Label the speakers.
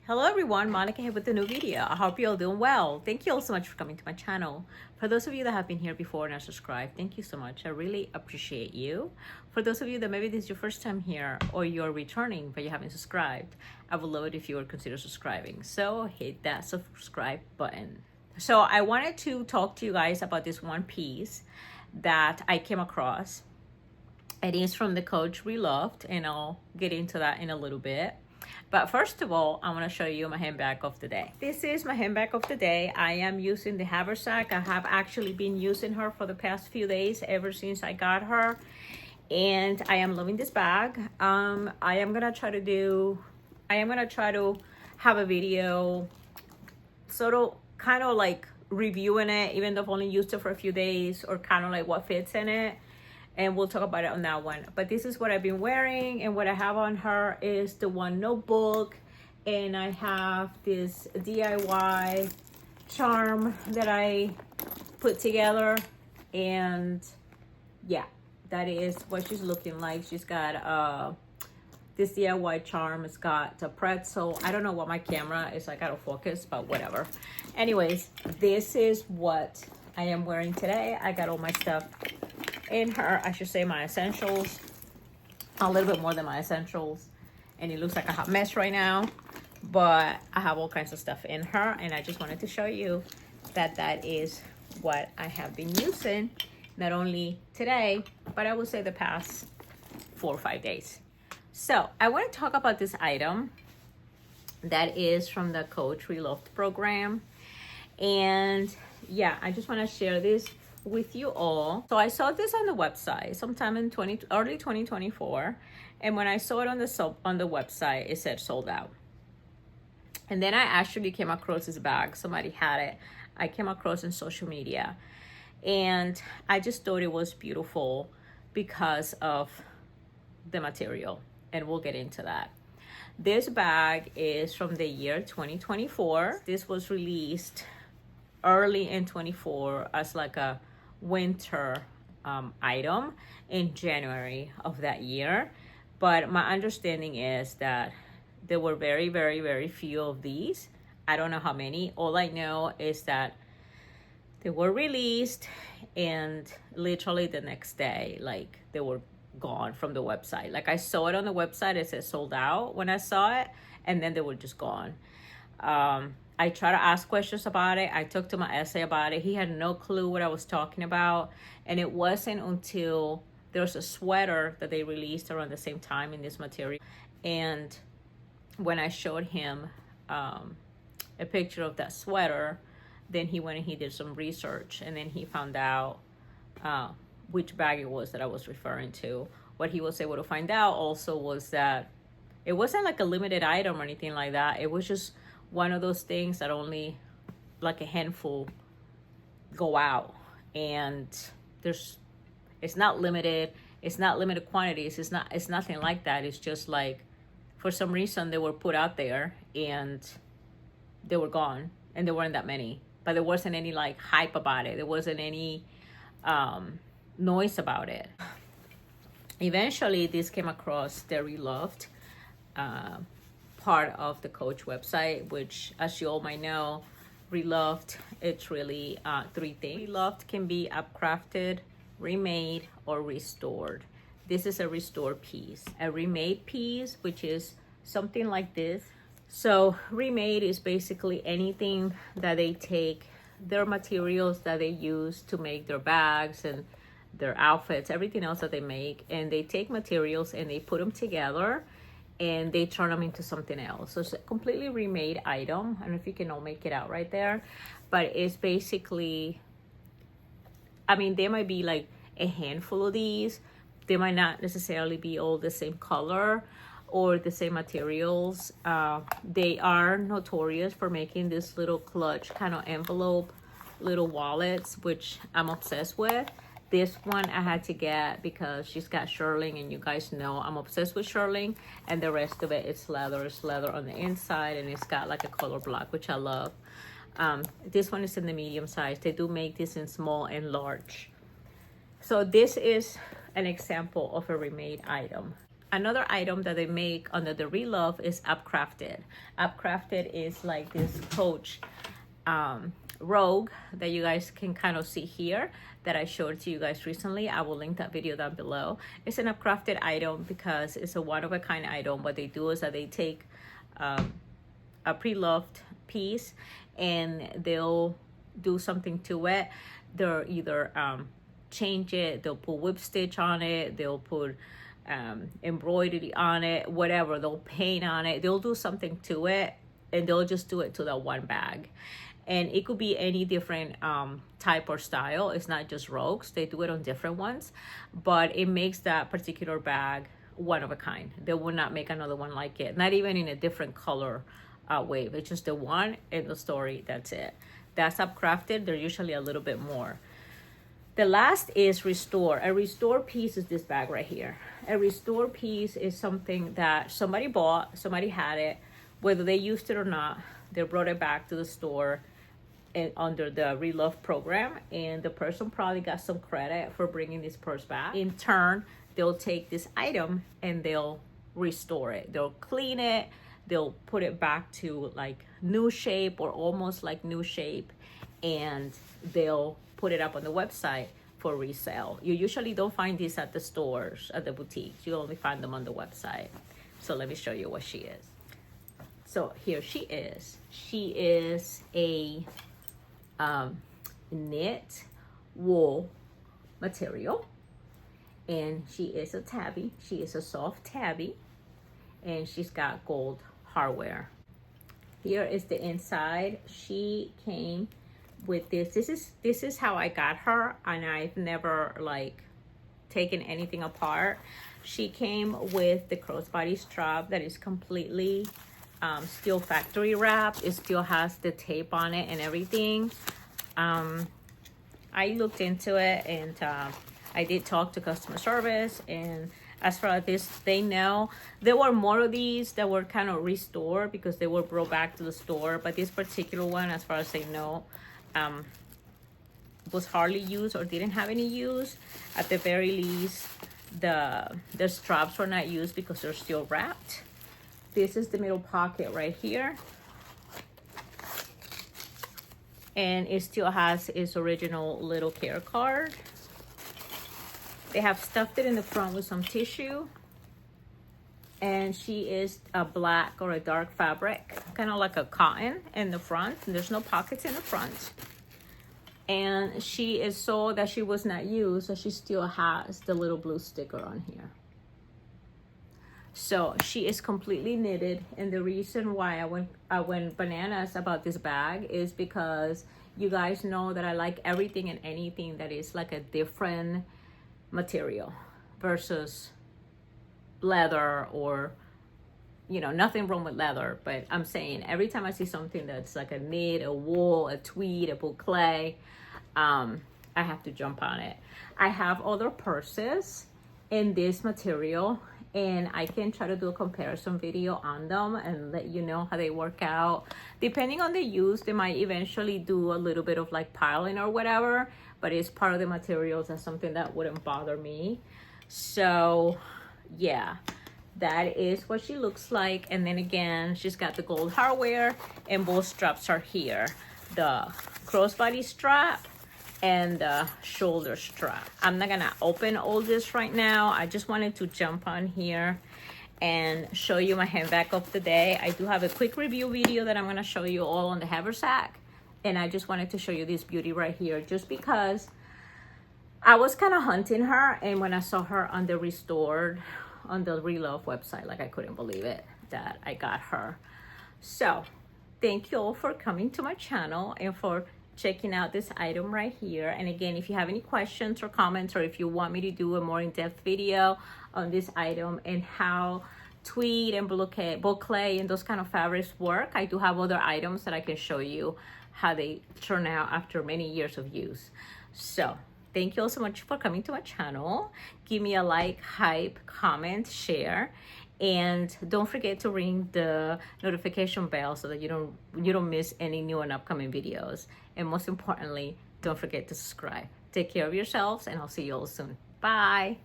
Speaker 1: Hello everyone, Monica here with a new video. I hope you're all doing well. Thank you all so much for coming to my channel. For those of you that have been here before and are subscribed, thank you so much. I really appreciate you. For those of you that maybe this is your first time here or you're returning but you haven't subscribed, I would love it if you would consider subscribing. So hit that subscribe button. So I wanted to talk to you guys about this one piece that I came across. It is from the Coach Reloved, and I'll get into that in a little bit. But first of all, I want to show you my handbag of the day. This is my handbag of the day. I am using the haversack. I have actually been using her for the past few days, ever since I got her. And I am loving this bag. I am going to try to have a video sort of kind of like reviewing it, even though I've only used it for a few days, or kind of like what fits in it. And we'll talk about it on that one. But this is what I've been wearing, and what I have on her is the one notebook, and I have this DIY charm that I put together, and yeah, that is what she's looking like. She's got this DIY charm. It's got a pretzel. I don't know what my camera is like out of focus, but whatever. Anyways, this is what I am wearing today. I got all my stuff in her, I should say my essentials, a little bit more than my essentials, and it looks like a hot mess right now, but I have all kinds of stuff in her, and I just wanted to show you that that is what I have been using, not only today, but I would say the past 4 or 5 days. So I want to talk about this item that is from the Coach Reloved program, and yeah, I just want to share this with you all. So I saw this on the website sometime in early 2024, and when I saw it on the website, it said sold out. And then I actually came across this bag. Somebody had it. I came across in social media, and I just thought it was beautiful because of the material, and we'll get into that. This bag is from the year 2024. This was released early in 24 as like a winter item in January of that year, but my understanding is that there were very, very, very few of these. I don't know how many. All I know is that they were released, and literally the next day, like, they were gone from the website. Like, I saw it on the website, it said sold out when I saw it, and then they were just gone. I tried to ask questions about it. I talked to my essay about it. He had no clue what I was talking about. And it wasn't until there was a sweater that they released around the same time in this material. And when I showed him a picture of that sweater, then he went and he did some research. And then he found out which bag it was that I was referring to. What he was able to find out also was that it wasn't like a limited item or anything like that. It was just one of those things that only like a handful go out, and it's not limited quantities. It's nothing like that. It's just like, for some reason they were put out there and they were gone, and there weren't that many, but there wasn't any like hype about it. There wasn't any noise about it. Eventually this came across the Reloved part of the Coach website, which, as you all might know, Reloved, it's really 3 things. Reloved can be upcrafted, remade, or restored. This is a restored piece. A remade piece, which is something like this. So remade is basically anything that they take their materials that they use to make their bags and their outfits, everything else that they make, and they take materials and they put them together and they turn them into something else. So it's a completely remade item. I don't know if you can all make it out right there, but it's basically, I mean, there might be like a handful of these. They might not necessarily be all the same color or the same materials. They are notorious for making this little clutch kind of envelope, little wallets, which I'm obsessed with. This one I had to get because she's got shirling, and you guys know I'm obsessed with shirling, and the rest of it is leather. It's leather on the inside, and it's got like a color block, which I love. This one is in the medium size. They do make this in small and large. So this is an example of a remade item. another item that they make under the Relove is Upcrafted. Upcrafted is like this Coach rogue that you guys can kind of see here that I showed to you guys recently. I will link that video down below. It's an Upcrafted item because it's a one-of-a-kind item. What they do is that they take a pre-loved piece and they'll do something to it. They'll either change it, they'll put whip stitch on it, they'll put embroidery on it, whatever, they'll paint on it, they'll do something to it, and they'll just do it to that one bag. And it could be any different type or style. It's not just rogues, they do it on different ones, but it makes that particular bag one of a kind. They will not make another one like it, not even in a different color wave. It's just the one in the story, that's it. That's Upcrafted. They're usually a little bit more. The last is Restore. A Restore piece is this bag right here. A Restore piece is something that somebody bought, somebody had it, whether they used it or not, they brought it back to the store and under the Relove program, and the person probably got some credit for bringing this purse back. In turn, they'll take this item and they'll restore it. They'll clean it, they'll put it back to like new shape or almost like new shape, and they'll put it up on the website for resale. You usually don't find these at the stores, at the boutiques. You only find them on the website. So let me show you what she is. So here she is. She is a knit wool material, and she is a tabby. She is a soft tabby, and she's got gold hardware. Here is the inside. She came with this. This is how I got her, and I've never like taken anything apart. She came with the crossbody strap that is completely still factory wrapped. It still has the tape on it and everything. I looked into it, and I did talk to customer service, and as far as this, they know there were more of these that were kind of restored because they were brought back to the store, but this particular one, as far as they know, was hardly used or didn't have any use. At the very least, the straps were not used because they're still wrapped. This is the middle pocket right here, and it still has its original little care card. They have stuffed it in the front with some tissue, and she is a black or a dark fabric, kind of like a cotton in the front. There's no pockets in the front, and she is so that she was not used, so she still has the little blue sticker on here. So she is completely knitted, and the reason why I went bananas about this bag is because you guys know that I like everything and anything that is like a different material versus leather, or you know, nothing wrong with leather, but I'm saying every time I see something that's like a knit, a wool, a tweed, a boucle, I have to jump on it. I have other purses in this material, and I can try to do a comparison video on them and let you know how they work out. Depending on the use, they might eventually do a little bit of like piling or whatever, but it's part of the materials. That's something that wouldn't bother me. So yeah, that is what she looks like. And then again, she's got the gold hardware, and both straps are here. The crossbody strap and the shoulder strap. I'm not gonna open all this right now. I just wanted to jump on here and show you my handbag of the day. I do have a quick review video that I'm gonna show you all on the haversack, and I just wanted to show you this beauty right here just because I was kind of hunting her, and when I saw her on the Restored, on the Relove website, like I couldn't believe it that I got her. So thank you all for coming to my channel and for checking out this item right here. And again, if you have any questions or comments, or if you want me to do a more in-depth video on this item and how tweed and boucle and those kind of fabrics work, I do have other items that I can show you how they turn out after many years of use. So thank you all so much for coming to my channel. Give me a like, hype, comment, share, and don't forget to ring the notification bell so that you don't miss any new and upcoming videos. And most importantly, don't forget to subscribe. Take care of yourselves, and I'll see you all soon. Bye.